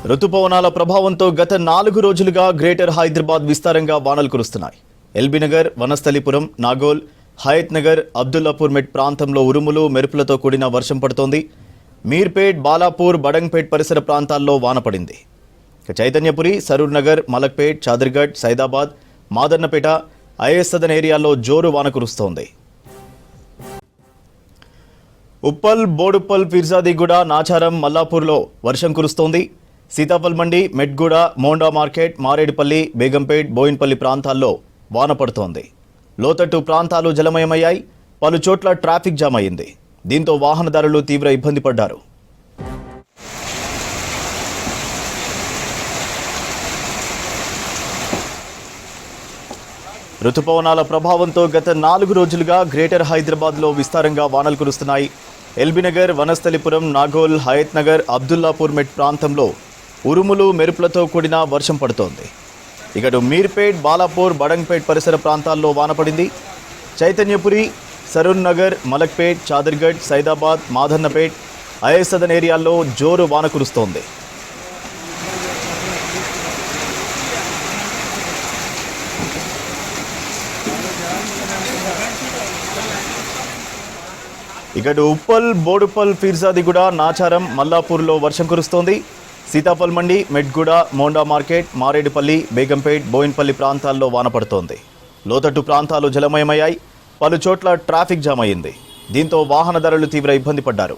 రుతుపవనాల ప్రభావంతో గత 4 రోజులుగా గ్రేటర్ హైదరాబాద్ విస్తారంగా వానలు కురుస్తున్నాయి. ఎల్బీనగర్, వనస్థలిపురం, నాగోల్, హయత్ నగర్, అబ్దుల్లాపూర్ మెట్ ప్రాంతంలో ఉరుములు, మెరుపులతో కూడిన వర్షం పడుతోంది. మీర్పేట్, బాలాపూర్, బడంగ్పేట్ పరిసర ప్రాంతాల్లో వాన పడింది. చైతన్యపురి, సరూర్ నగర్, మలక్పేట్, చాదర్గఢ్, సైదాబాద్, మాదన్నపేట, ఐఎస్ సదన్ ఏరియాల్లో జోరు వాన కురుస్తోంది. ఉప్పల్, బోడుప్పల్, ఫిర్జాదిగూడ, నాచారం, మల్లాపూర్లో వర్షం కురుస్తోంది. సీతాఫల్ మండి, మెట్గూడ, మోండా మార్కెట్, మారేడుపల్లి, బేగంపేట్, బోయిన్పల్లి ప్రాంతాల్లో వాన పడుతోంది. లోతట్టు ప్రాంతాలు జలమయమయ్యాయి. పలు చోట్ల ట్రాఫిక్ జామ్ అయింది. దీంతో వాహనదారులు తీవ్ర ఇబ్బంది పడ్డారు. రుతుపవనాల ప్రభావంతో గత 4 రోజులుగా గ్రేటర్ హైదరాబాద్లో విస్తారంగా వానలు కురుస్తున్నాయి. ఎల్బీనగర్, వనస్థలిపురం, నాగోల్, హయత్ నగర్, అబ్దుల్లాపూర్ మెట్ ప్రాంతంలో ఉరుములు, మెరుపులతో కూడిన వర్షం పడుతోంది. ఇకడు మీర్పేట్, బాలాపూర్, బడంగ్పేట్ పరిసర ప్రాంతాల్లో వాన పడింది. చైతన్యపురి, సరూర్ నగర్, మలక్పేట్, చాదర్గఢ్, సైదాబాద్, మాదన్నపేట్, ఐఎస్ సదన్ ఏరియాల్లో జోరు వాన కురుస్తోంది. ఇకడు ఉప్పల్, బోడుప్పల్, ఫిర్జాదిగూడ, నాచారం, మల్లాపూర్లో వర్షం కురుస్తోంది. సీతాఫల్ మండి, మెట్గూడ, మోండా మార్కెట్, మారేడుపల్లి, బేగంపేట్, బోయిన్పల్లి ప్రాంతాల్లో వాన పడుతోంది. లోతట్టు ప్రాంతాలు జలమయమయ్యాయి. పలు చోట్ల ట్రాఫిక్ జామ్ అయింది. దీంతో వాహనదారులు తీవ్ర ఇబ్బంది పడ్డారు.